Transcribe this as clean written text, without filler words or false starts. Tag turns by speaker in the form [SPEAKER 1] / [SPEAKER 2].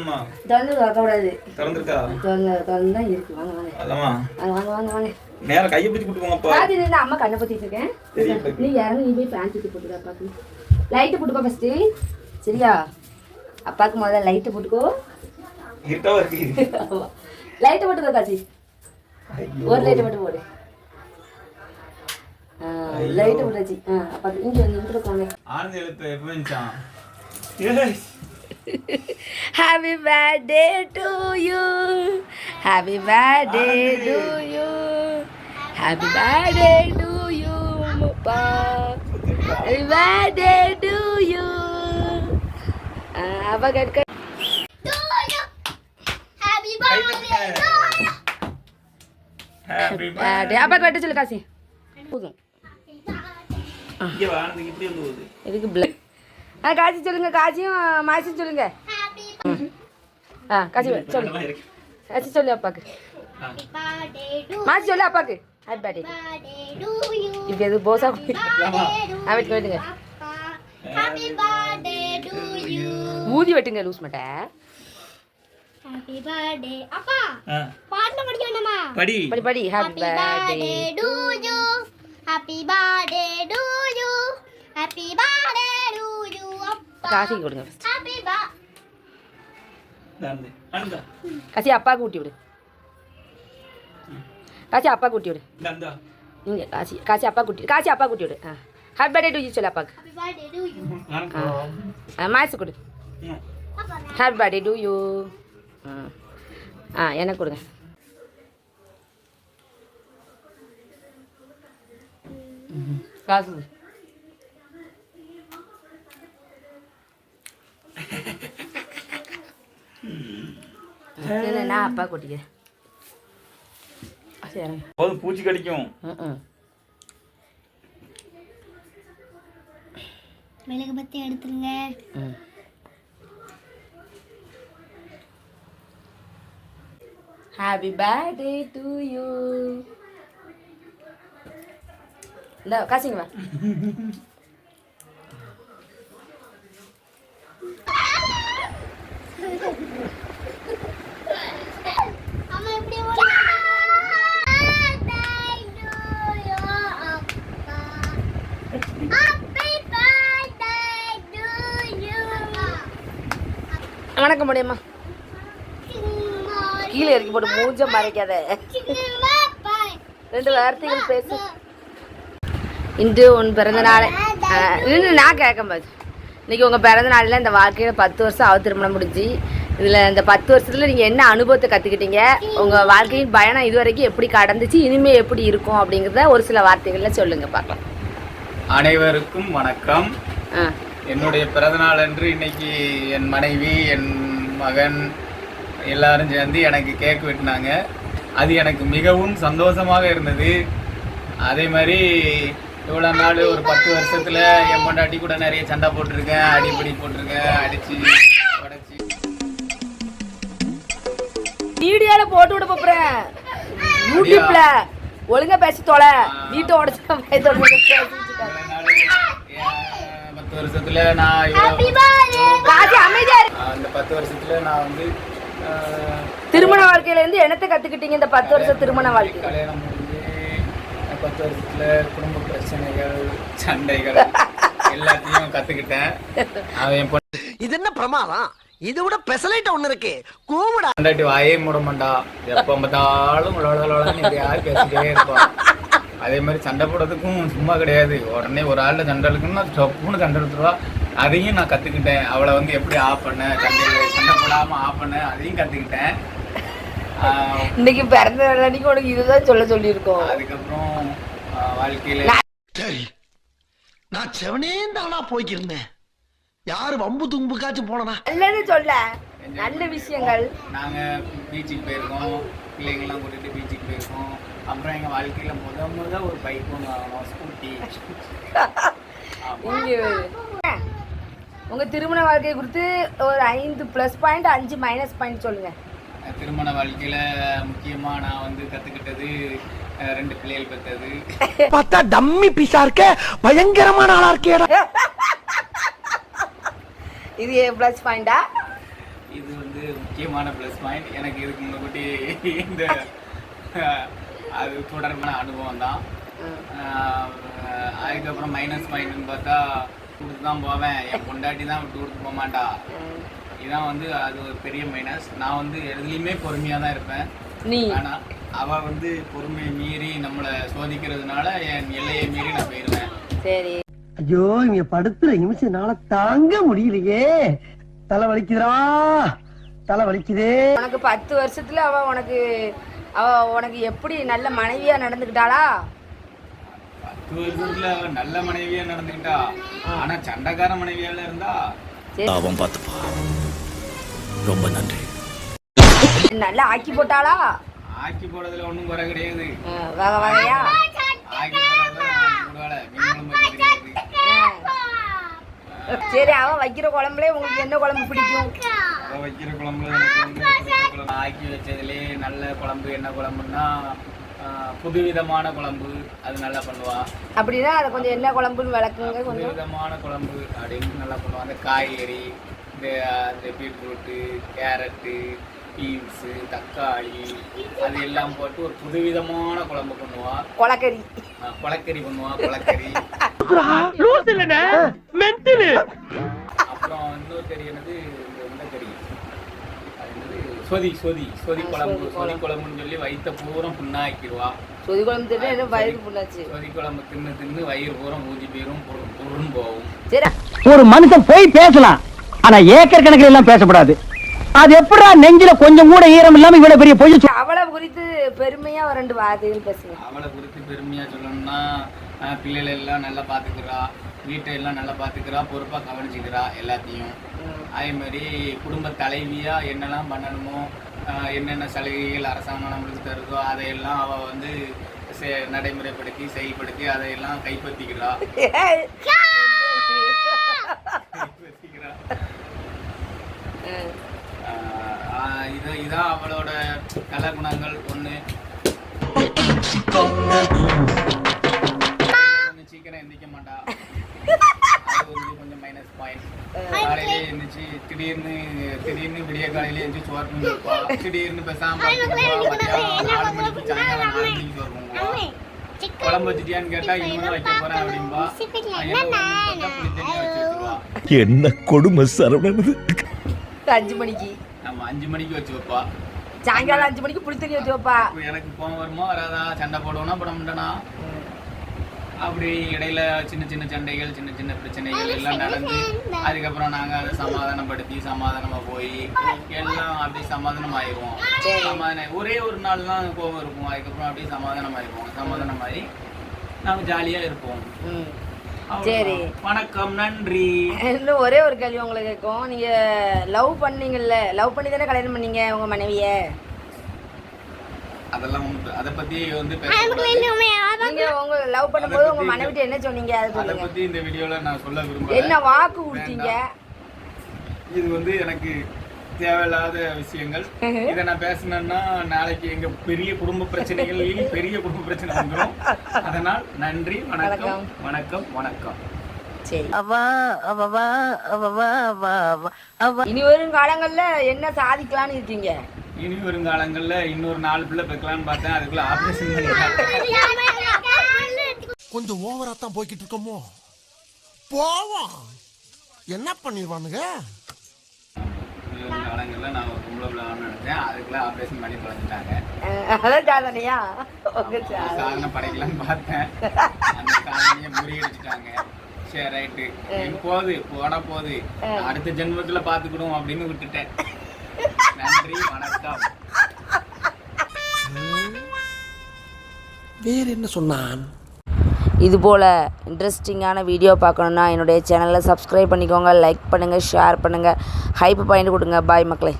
[SPEAKER 1] திறக்கணுமா?
[SPEAKER 2] திறந்து வைக்க கூடாது.
[SPEAKER 1] திறந்துருக்கா?
[SPEAKER 2] திறந்து தான் இருக்கு. வாங்க வாங்க.
[SPEAKER 1] அதமா.
[SPEAKER 2] வாங்க வாங்க வாங்க.
[SPEAKER 1] நேரா கையை பிடிச்சு கூட்டி போங்கப்பா.
[SPEAKER 2] பாதி நின்னு அம்மா கண்ணை பத்திட்டு இருக்கேன். நீ இறங்கி நீ போய் ஃபேன் தூக்கி போட்டுடா பாத்து. லைட் போட்டுக்கோ ஃபர்ஸ்ட். சரியா? அப்பாக்கு முதல்ல லைட் போட்டுக்கோ.
[SPEAKER 1] இருட்டா இருக்கு.
[SPEAKER 2] லைட் போட்டுக்கோ காச்சி. ஒரு லைட் மட்டும் போடு. லைட் போட்டாச்சு. அப்பா இங்க வந்து நின்றுக்கோங்க.
[SPEAKER 1] ஆனந்த எழுத்து எப்ப வந்துச்சான்?
[SPEAKER 2] Happy birthday to you. Happy birthday to you. Happy birthday to you, Papa. Happy birthday to you. Apa kat kat?
[SPEAKER 3] Happy birthday to you.
[SPEAKER 1] Happy birthday.
[SPEAKER 2] Apa kat சொல்லு காசி. போதும்.
[SPEAKER 1] இங்க வா, ஆனந்த இப்படி வந்து போகுது.
[SPEAKER 2] இதுக்கு பிளட். காசி சொல்லுங்க, காசியும் மாசியும் சொல்லுங்க. காசி சொல்லு. காசி சொல்லு அப்பாக்கு. மாசி சொல்லு அப்பாக்கு. Happy birthday
[SPEAKER 3] to you.
[SPEAKER 2] இது எது போசா?
[SPEAKER 3] Happy
[SPEAKER 2] வெட்டுங்க.
[SPEAKER 3] birthday to you.
[SPEAKER 2] ஊதி வெட்டுங்க லூஸ் மட்ட.
[SPEAKER 3] Happy birthday. அப்பா பாட்டு படிக்க வேண்டாமா?
[SPEAKER 1] படி.
[SPEAKER 2] படி படி. Happy birthday
[SPEAKER 3] to you. Happy birthday to you. Happy birthday to you. அப்பா
[SPEAKER 2] காசி கொடுங்க.
[SPEAKER 3] Happy birthday.
[SPEAKER 1] ஆனந்த. ஆனந்த.
[SPEAKER 2] காசி அப்பாக்கு ஊட்டி விடு. காசி அப்பாக்கு ஊட்டி விடு.
[SPEAKER 1] இந்தா.
[SPEAKER 2] நீங்க காசி அப்பா கூட்டி. காசி அப்பா கூட்டி விடு. ஹாப்பி பர்த்டே டு யூ சொல்லு அப்பாக்கு.
[SPEAKER 3] Happy birthday to you.
[SPEAKER 1] ஆனந்த.
[SPEAKER 2] மாசு கொடு. Happy birthday to you. எனக்கு கொடுங்க. காசு நான் அப்பா கூட்டிக்கிறேன்.
[SPEAKER 1] போதும், பூச்சி கடிக்கும்.
[SPEAKER 3] மெழுகு பத்தி எடுத்துருங்க.
[SPEAKER 2] Happy birthday to you. இந்த காசிங்க வா.
[SPEAKER 3] அம்மா இப்படி ஓடு.
[SPEAKER 2] வணக்கம் முடியுமா? கீழே இறக்கி போட்டு மூஞ்ச மறைக்காத. 2 வார்த்தைகள் பேசு. இன்று உன் பிறந்த நாள். நான் கேட்க பாரு. இன்னைக்கு உங்கள் பிறந்த நாளில் இந்த வாழ்க்கையில் 10 வருஷம் அவ திருமணம் முடிஞ்சு. இதில் இந்த 10 வருஷத்தில் நீங்கள் என்ன அனுபவத்தை கற்றுக்கிட்டீங்க, உங்கள் வாழ்க்கையின் பயணம் இது வரைக்கும் எப்படி கடந்துச்சு, இனிமேல் எப்படி இருக்கும் அப்படிங்கிறத ஒரு சில வார்த்தைகளில் சொல்லுங்கள் பார்க்கலாம்.
[SPEAKER 4] அனைவருக்கும் வணக்கம். என்னுடைய பிறந்தநாள் அன்று இன்னைக்கு என் மனைவி, என் மகன் எல்லாரும் சேர்ந்து எனக்கு கேக் வெட்டினாங்க. அது எனக்கு மிகவும் சந்தோஷமாக இருந்தது. அதே மாதிரி இவ்வளோ நாள் ஒரு 10 வருஷத்தில் என் பொண்டாட்டி கூட நிறைய சண்டை போட்டிருக்கேன், அடிப்படி போட்டிருக்கேன், அடித்து உடச்சி.
[SPEAKER 2] வீடியோவில் போட்டு விட போகிறேன் யூடியூப்ல. ஒழுங்கா பேசி தொலை. வீட்டை உடச்சு
[SPEAKER 4] 10 வருஷத்துல நான் அந்த 10 வருஷத்துல நான் வந்து
[SPEAKER 2] திருமண வாழ்க்கையில இருந்து என்னத்தை கத்துக்கிட்டீங்க? இந்த 10 வருஷம் திருமண வாழ்க்கை.
[SPEAKER 4] கல்யாணம் முடிஞ்சு 10 வருஷத்துல குடும்ப பிரச்சனைகள், சண்டைகள் எல்லாத்தையும் கத்துக்கிட்டேன்.
[SPEAKER 5] இது என்ன பிரமாதம்? இது விட பெசலைட் ஒண்ணு இருக்கு. கூவுடா.
[SPEAKER 4] பொண்டாட்டி வாயே மூட மாட்டா. எப்ப பார்த்தாலும் யார் பேசிட்டே இருப்பான். அதே மாதிரி சண்டை போடுறதுக்கும் சும்மா கிடையாது. உடனே ஒரு ஆளில் சண்டை இருக்குன்னா டப்புன்னு சண்டை எடுத்துருவா. அதையும் நான் கற்றுக்கிட்டேன். அவளை வந்து எப்படி ஆஃப் பண்ண, சண்டை போடாமல் ஆஃப் பண்ண, அதையும் கற்றுக்கிட்டேன்.
[SPEAKER 2] இன்னைக்கு பிறந்த அன்னைக்கு உனக்கு இதுதான் சொல்லியிருக்கோம்.
[SPEAKER 4] அதுக்கப்புறம் வாழ்க்கையில்
[SPEAKER 5] சரி, நான் செவனே தானா போய்க்கிருந்தேன். யாரு வம்பு தும்புக்காச்சும் போனா
[SPEAKER 2] நல்லது சொல்ல. நல்ல விஷயங்கள்.
[SPEAKER 4] நாங்கள் பீச்சுக்கு போயிருக்கோம், பிள்ளைங்கள்லாம் கூட்டிகிட்டு பீச்சுக்கு போயிருக்கோம். அப்புறம் எங்கள் வாழ்க்கையில் முத ஒரு பைக் ஒன்று வாங்கணும், ஸ்கூட்டி.
[SPEAKER 2] உங்கள் திருமண வாழ்க்கை குறித்து ஒரு 5 ப்ளஸ் பாயிண்ட் 5 மைனஸ் பாயிண்ட் சொல்லுங்கள்.
[SPEAKER 4] திருமண வாழ்க்கையில் முக்கியமாக நான் வந்து கற்றுக்கிட்டது 2 பிள்ளைகள் பெற்றது.
[SPEAKER 5] பார்த்தா டம்மி பீஸா இருக்க, பயங்கரமான ஆளா இருக்கேடா.
[SPEAKER 2] இது ப்ளஸ் பாயிண்டா?
[SPEAKER 4] இது வந்து முக்கியமான ப்ளஸ் பாயிண்ட். எனக்கு இதுக்கு முன்னாடி இந்த அது தொடர்பான அனுபவம் தான். அதுக்கப்புறம் மைனஸ் பாயிண்ட்னு பார்த்தா கொடுத்து தான் போவேன், என் பொண்டாட்டி தான் விட்டு கொடுத்து போக மாட்டா. இதான் வந்து அது ஒரு பெரிய மைனஸ். நான் வந்து எதுலேயுமே பொறுமையாக தான் இருப்பேன். ஆனால் அவள் வந்து பொறுமையை மீறி நம்மளை சோதிக்கிறதுனால என் எல்லையை மீறி நான் போயிடுவேன்.
[SPEAKER 2] சரி.
[SPEAKER 5] ஐயோ இங்க படுத்துற நிமிஷம்னால தாங்க முடியலையே, தலை வலிக்குதுடா, தலை வலிக்குதே.
[SPEAKER 2] உனக்கு 10 வருஷத்துல அவ உனக்கு எப்படி நல்ல மனைவியா நடந்துக்கிட்டாளா?
[SPEAKER 4] 10 வருஷத்துல அவ நல்ல மனைவியா நடந்துக்கிட்டா. ஆனா சண்டைக்கார மனைவியால இருந்தா
[SPEAKER 6] அவன் பார்த்துப்பா. ரொம்ப நன்றி.
[SPEAKER 2] நல்லா ஆக்கி போட்டாளா?
[SPEAKER 4] ஆக்கி போடுறதுல ஒண்ணும் குறை கிடையாது.
[SPEAKER 2] வகை வகையா
[SPEAKER 4] ஆக்கி போடுறதுல
[SPEAKER 2] சரி. அவ வைக்கிற குழம்புல உங்களுக்கு என்ன குழம்பு பிடிக்கும்?
[SPEAKER 4] அவ வைக்கிற குழம்புல எனக்கு வந்து ஆக்கி வச்சதுலே நல்ல குழம்பு என்ன குழம்புன்னா புதுவிதமான குழம்பு, அது நல்லா பண்ணுவா.
[SPEAKER 2] அப்படின்னா அதை கொஞ்சம் என்ன குழம்புன்னு விளக்குங்க. கொஞ்சம்
[SPEAKER 4] புதுவிதமான குழம்பு அப்படின்னு நல்லா பண்ணுவா. அந்த காய்கறி, இந்த பீட்ரூட்டு, கேரட்டு, பீன்ஸு, தக்காளி அது எல்லாம் போட்டு ஒரு புதுவிதமான குழம்பு பண்ணுவா. கொலக்கறி பண்ணுவா. கொலக்கறி. அப்புறம் இன்னொரு கறி என்னது, இந்த கறி சொதி குழம்புன்னு சொல்லி வயிற்ற பூரா புண்ணாக்கிடுவா.
[SPEAKER 2] சொதி குழம்பு தின்னு என்ன வயிறு புண்ணாச்சு?
[SPEAKER 4] சொதி குழம்பு தின்னு வயிறு பூரா ஊதி போயிரும், பொருன்னு போகும்.
[SPEAKER 2] சரி.
[SPEAKER 7] ஒரு மனுஷன் போய் பேசலாம், ஆனா ஏக்கர் கணக்கில் எல்லாம் பேசக்கூடாது. அது எப்படா நெஞ்சில கொஞ்சம் கூட ஈரம் இல்லாம இவ்வளவு பெரிய பொய்?
[SPEAKER 2] அவளை குறித்து பெருமையா 2 வார்த்தைகள் பேசுங்க.
[SPEAKER 4] அவளை குறித்து பெருமையா சொல்லணும்னா பிள்ளைகளை எல்லாம் நல்லா பாத்துக்கிறா, வீட்டை எல்லாம் நல்லா பாத்துக்கிறா, பொறுப்பா கவனிச்சுக்கிறா எல்லாத்தையும். அதே மாதிரி குடும்ப தலைவியா என்னெல்லாம் பண்ணணுமோ, என்னென்ன சலுகைகள் அரசாங்கம் நம்மளுக்கு தருதோ அதையெல்லாம் அவ வந்து நடைமுறைப்படுத்தி செயல்படுத்தி அதையெல்லாம் கைப்பற்றிக்கிறா. இதான் அவளோட கலை குணங்கள். ஒண்ணு சீக்கிரம் எந்திரிக்க மாட்டா, அது வந்து கொஞ்சம் மைனஸ் பாயிண்ட். காலையிலே எந்திரிச்சு திடீர்னு விடிய காலையிலே எந்திரிச்சு சோறு பண்ணிருப்பா. திடீர்னு பேசாம 4 மணிக்கு சாயங்காலம் 4 மணிக்கு சோறு பண்ணுவா. குழம்பு வச்சுட்டியான்னு கேட்டா இனிமே வைக்க போறேன் அப்படின்பா.
[SPEAKER 6] என்ன கொடுமை சரவணது.
[SPEAKER 2] 5 மணிக்கு
[SPEAKER 4] நம்ம 5 மணிக்கு வச்சு வைப்பா.
[SPEAKER 2] சாயங்காலம் 5 மணிக்கு புளி தண்ணி வச்சு வைப்பா.
[SPEAKER 4] எனக்கு கோவம் வருமா வராதா, சண்டை போடுவோம்னா போட மாட்டேனா, அப்படி இடையில சின்ன சின்ன சண்டைகள், சின்ன சின்ன பிரச்சனைகள் எல்லாம் நடந்து அதுக்கப்புறம் நாங்க அதை சமாதானப்படுத்தி சமாதானமா போய் எல்லாம் அப்படியே சமாதானம் ஆயிடுவோம். ஒரே ஒரு நாள் தான் கோவம் இருக்கும், அதுக்கப்புறம் அப்படியே சமாதானம் ஆயிடுவோம். சமாதானமாயி நாங்க ஜாலியா இருப்போம்.
[SPEAKER 2] சரி,
[SPEAKER 4] வணக்கம், நன்றி.
[SPEAKER 2] இன்னும் ஒரே ஒரு கேள்வி உங்களுக்கு கேட்கும். நீங்க லவ் பண்ணீங்கல்ல, லவ் பண்ணி தானே கல்யாணம் பண்ணீங்க உங்க மனைவிய?
[SPEAKER 4] அதெல்லாம் அதை பத்தி வந்து
[SPEAKER 2] நீங்க உங்க லவ் பண்ணும்போது உங்க மனைவிட்ட என்ன சொன்னீங்க? அதை
[SPEAKER 4] பத்தி இந்த வீடியோல நான் சொல்ல விரும்புறேன்.
[SPEAKER 2] என்ன வாக்கு கொடுத்தீங்க?
[SPEAKER 4] இது வந்து எனக்கு தேவையில்லாத விஷயங்கள். இதை நான் பேசினேன்னா நாளைக்கு எங்க பெரிய குடும்ப பிரச்சனைகள் வந்துடும். அதனால் நன்றி, வணக்கம், வணக்கம், வணக்கம்.
[SPEAKER 2] சரி. இனி வரும் காலங்கள்ல என்ன சாதிக்கலாம்னு இருக்கீங்க?
[SPEAKER 4] இனி வரும் காலங்கள்ல இன்னொரு 4 பிள்ளை பெக்கலான்னு பார்த்தேன். அதுக்குள்ள ஆபரேஷன் பண்ணிட்டாங்க.
[SPEAKER 5] கொஞ்சம் ஓவரா தான் போய்கிட்டு இருக்கோமோ, போவோம். என்ன பண்ணிடுவானுங்க?
[SPEAKER 4] காலங்கள்ல நான் ஒரு பொம்பளை பிள்ளைன்னு நினைச்சேன். அதுக்குள்ள ஆபரேஷன் பண்ணி தொலைஞ்சிட்டாங்க. சாதனை படைக்கலான்னு பார்த்தேன், அந்த சாதனையை முறியடிச்சிட்டாங்க. சரி, ரைட்டு, போது அடுத்த ஜென்மத்துல பாத்துக்கணும் அப்படின்னு விட்டுட்டேன். நன்றி, வணக்கம்.
[SPEAKER 5] வேற என்ன சொன்னான்?
[SPEAKER 2] இதுபோல் இன்ட்ரெஸ்டிங்கான வீடியோ பார்க்கணுன்னா என்னுடைய சேனலை சப்ஸ்கிரைப் பண்ணிக்கோங்க, லைக் பண்ணுங்கள், ஷேர் பண்ணுங்கள், ஹைப் பாயிண்ட் கொடுங்க. பாய் மக்களே.